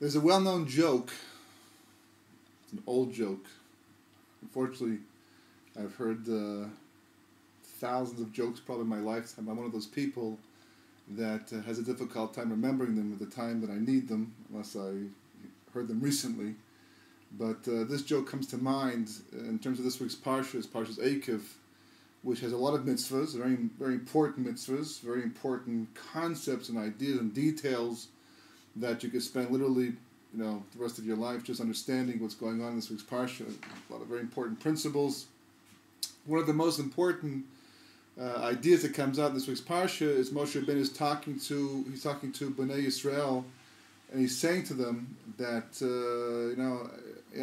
There's a well-known joke. It's an old joke. Unfortunately, I've heard thousands of jokes probably in my lifetime. I'm one of those people that has a difficult time remembering them at the time that I need them, unless I heard them recently. But this joke comes to mind in terms of this week's Parashas, Parashas Aikev, which has a lot of mitzvahs, very, very important mitzvahs, very important concepts and ideas and details that you could spend literally, the rest of your life just understanding what's going on in this week's Parsha. A lot of very important principles. One of the most important ideas that comes out in this week's Parsha is Moshe Rabbeinu is talking to Bnei Yisrael, and he's saying to them that,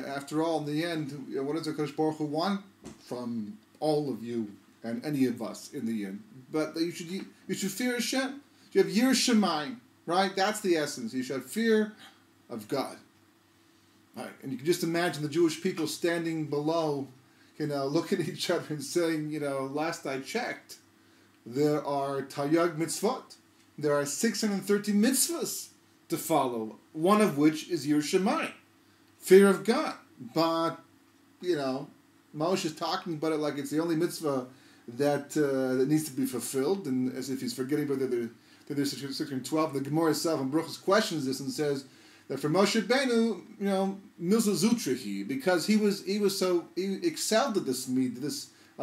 after all, in the end, what does HaKadosh Baruch Hu want from all of you and any of us in the end? But you should fear Hashem. You have Yirah Shamayim, right? That's the essence. You should have fear of God. Right. And you can just imagine the Jewish people standing below, looking at each other and saying, last I checked, there are Taryag mitzvot. There are 630 mitzvahs to follow, one of which is Yirah Shamayim, fear of God. But, Moshe is talking about it like it's the only mitzvah that needs to be fulfilled, and as if he's forgetting about that there's 612. The Gemara itself in Bruchos questions this and says that for Moshe Rabbeinu, milza zutrahi, because he excelled at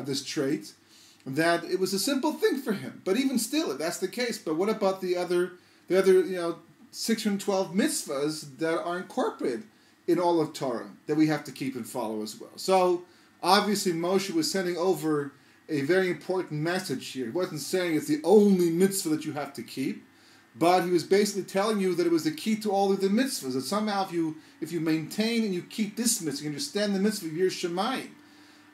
this trait, that it was a simple thing for him. But even still, if that's the case, but what about the other 612 mitzvahs that are incorporated in all of Torah that we have to keep and follow as well? So obviously Moshe was sending over a very important message here. He wasn't saying it's the only mitzvah that you have to keep, but he was basically telling you that it was the key to all of the mitzvahs. That somehow if you maintain and you keep this mitzvah, you understand the mitzvah of Yirah Shamayim,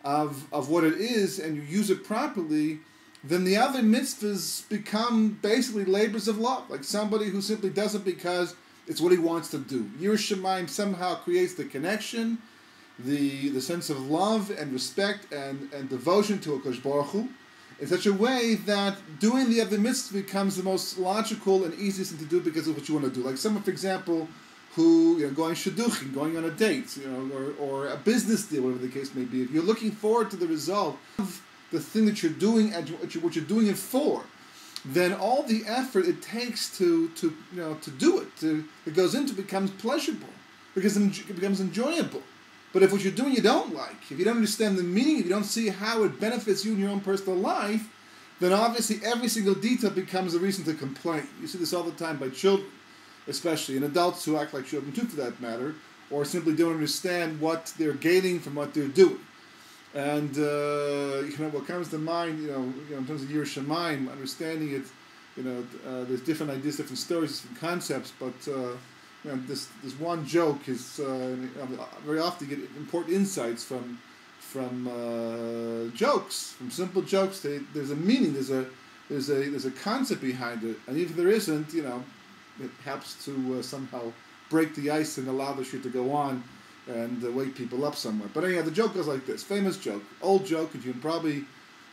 of what it is, and you use it properly, then the other mitzvahs become basically labors of love. Like somebody who simply does it because it's what he wants to do. Yirah Shamayim somehow creates the connection, the sense of love and respect and devotion to HaKadosh Baruch Hu, in such a way that doing the other mitzvah becomes the most logical and easiest thing to do because of what you want to do. Like someone, for example, who going shidduchim, going on a date, or a business deal, whatever the case may be. If you're looking forward to the result of the thing that you're doing and what you're doing it for, then all the effort it takes to do it goes into becomes pleasurable, because it becomes enjoyable. But if what you're doing you don't like, if you don't understand the meaning, if you don't see how it benefits you in your own personal life, then obviously every single detail becomes a reason to complain. You see this all the time by children, especially, and adults who act like children too, for that matter, or simply don't understand what they're gaining from what they're doing. And what comes to mind, in terms of Yirah Shamayim, understanding it, there's different ideas, different stories, different concepts, but this one joke is very often you get important insights from jokes, from simple jokes. There's a meaning, there's a concept behind it, and even if there isn't, it helps to somehow break the ice and allow the shit to go on and wake people up somewhere. But anyhow, the joke goes like this. Famous joke, old joke. If you can probably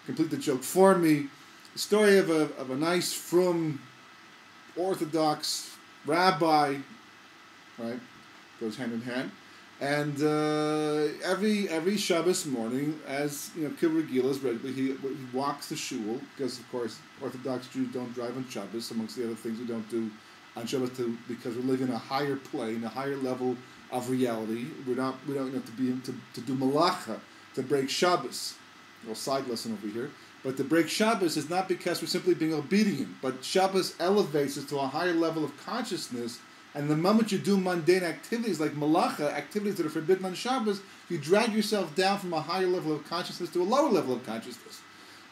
complete the joke for me, the story of a nice, frum, Orthodox rabbi. Right, goes hand in hand, and every Shabbos morning, as Kivregilas regularly, he walks to shul, because of course Orthodox Jews don't drive on Shabbos, amongst the other things we don't do on Shabbos, because we live in a higher plane, a higher level of reality. We don't have to do malacha to break Shabbos. Well, side lesson over here. But to break Shabbos is not because we're simply being obedient, but Shabbos elevates us to a higher level of consciousness. And the moment you do mundane activities like malacha, activities that are forbidden on Shabbos, you drag yourself down from a higher level of consciousness to a lower level of consciousness.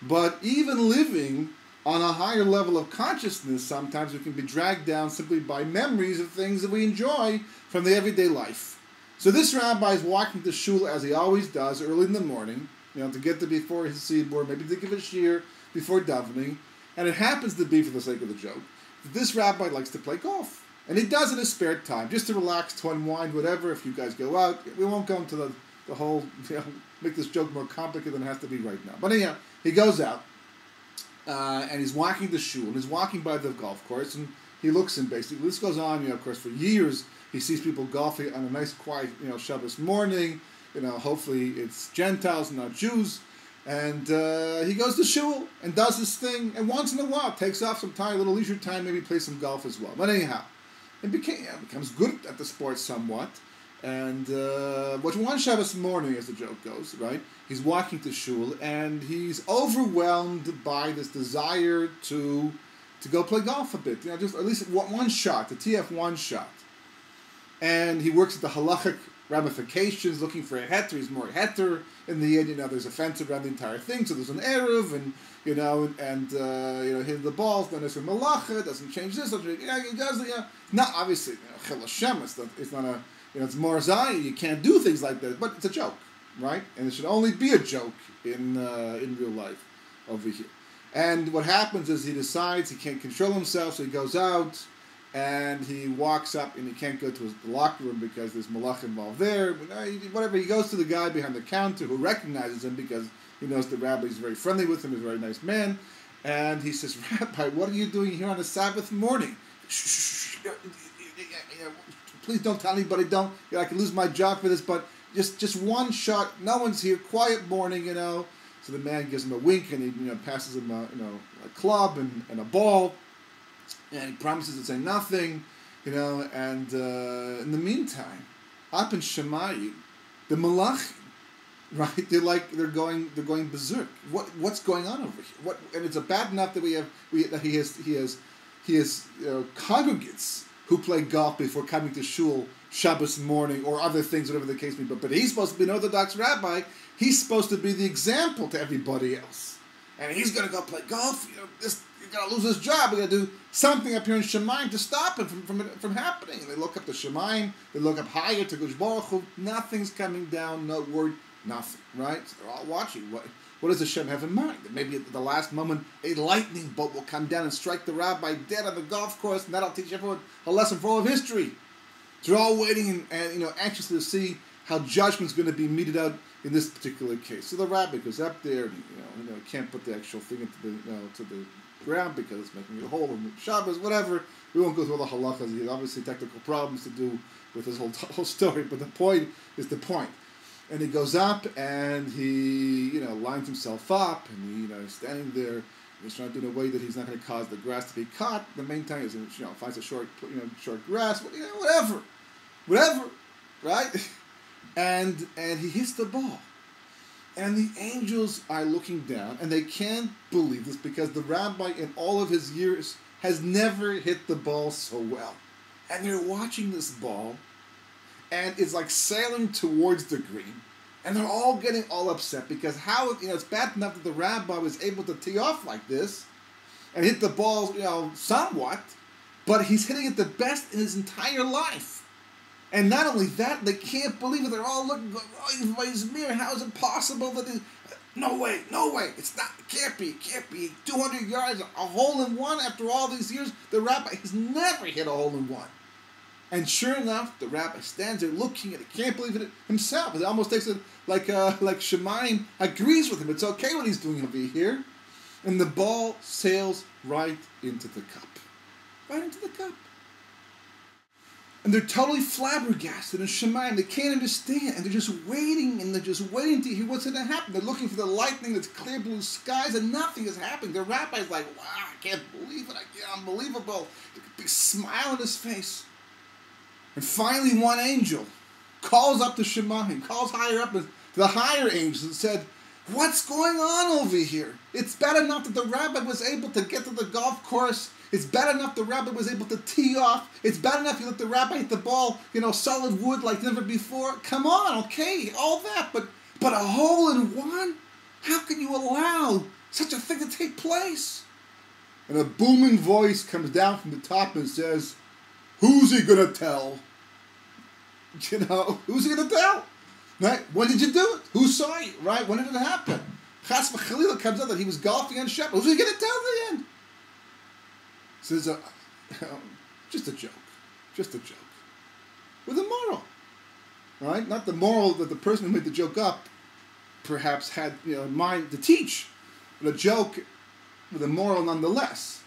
But even living on a higher level of consciousness, sometimes we can be dragged down simply by memories of things that we enjoy from the everyday life. So this rabbi is walking to shul as he always does, early in the morning, to get to before his seedboard, maybe to give a shiur before davening. And it happens to be, for the sake of the joke, that this rabbi likes to play golf. And he does it in his spare time, just to relax, to unwind, whatever. If you guys go out, we won't go into the whole, make this joke more complicated than it has to be right now. But anyhow, he goes out, and he's walking the shul, and he's walking by the golf course, and he looks in basically. This goes on, of course, for years He sees people golfing on a nice, quiet, Shabbos morning. Hopefully it's Gentiles, not Jews. And he goes to shul and does his thing. And once in a while, takes off some time, a little leisure time, maybe plays some golf as well. But anyhow, it becomes good at the sport somewhat. And one Shabbos morning, as the joke goes, right? He's walking to shul, and he's overwhelmed by this desire to go play golf a bit. Just at least one shot, the TF1 shot. And he works at the halachic ramifications, looking for a heter. He's more heter in the end. There's a fence around the entire thing, so there's an eruv, and hitting the balls. Then there's a malacha. It doesn't change this. He does. Not obviously. Chil Hashem. It's not a. It's Morzai, you can't do things like that, but it's a joke, right? And it should only be a joke in real life over here. And what happens is he decides he can't control himself, so he goes out and he walks up, and he can't go to his locker room because there's malach involved there. Whatever, he goes to the guy behind the counter who recognizes him because he knows the rabbi is very friendly with him, he's a very nice man. And he says, "Rabbi, what are you doing here on a Sabbath morning? Please don't tell anybody. I could lose my job for this, but just one shot. No one's here. Quiet morning, So the man gives him a wink, and he passes him a club and a ball, and he promises to say nothing, And in the meantime, up in Shemayim, the malachim, right? They're going berserk. What's going on over here? And it's bad enough that he has congregates who play golf before coming to shul Shabbos morning or other things, whatever the case may be. But he's supposed to be an Orthodox rabbi. He's supposed to be the example to everybody else. And he's going to go play golf. He's going to lose his job. We're going to do something up here in Shemayim to stop it from happening. And they look up to Shemayim. They look up higher to Gush Baruch Hu. Nothing's coming down. No word. Nothing. Right? So they're all watching. What does Hashem have in mind? That maybe at the last moment a lightning bolt will come down and strike the rabbi dead on the golf course, and that'll teach everyone a lesson for all of history. So they're all waiting and anxiously to see how judgment's going to be meted out in this particular case. So the rabbi goes up there, and can't put the actual thing into to the ground because it's making a hole in the Shabbos, whatever. We won't go through all the halachas. He has obviously technical problems to do with this whole story, but the point is the point. And he goes up and he, lines himself up, and he's standing there. He's trying to do it in a way that he's not going to cause the grass to be cut. The main time is, finds a short grass, whatever, right? And he hits the ball, and the angels are looking down, and they can't believe this because the rabbi, in all of his years, has never hit the ball so well, and they're watching this ball. And it's like sailing towards the green. And they're all getting all upset because it's bad enough that the rabbi was able to tee off like this and hit the ball, somewhat, but he's hitting it the best in his entire life. And not only that, they can't believe it. They're all looking, going, oh, how is it possible that no way, it can't be. 200 yards, a hole in one after all these years. The rabbi has never hit a hole in one. And sure enough, the rabbi stands there looking at it, can't believe it himself. It almost takes it like Shemayim agrees with him. It's okay what he's doing over here. And the ball sails right into the cup. Right into the cup. And they're totally flabbergasted in Shemayim. They can't understand. And they're just waiting, to hear what's going to happen. They're looking for the lightning, that's clear blue skies, and nothing is happening. The rabbi's like, wow, I can't believe it. Unbelievable. Big smile on his face. And finally, one angel calls up to Shemayim, calls higher up to the higher angels and said, what's going on over here? It's bad enough that the rabbi was able to get to the golf course. It's bad enough the rabbi was able to tee off. It's bad enough you let the rabbi hit the ball, solid wood like never before. Come on, okay, all that. But a hole in one? How can you allow such a thing to take place? And a booming voice comes down from the top and says, who's he going to tell? Who's he going to tell? Right? When did you do it? Who saw you? Right? When did it happen? Chas v'chalila comes out that he was golfing on Shabbos. Who's he going to tell at the end? So there's just a joke. With a moral. Right? Not the moral that the person who made the joke up perhaps had in mind to teach, but a joke with a moral nonetheless.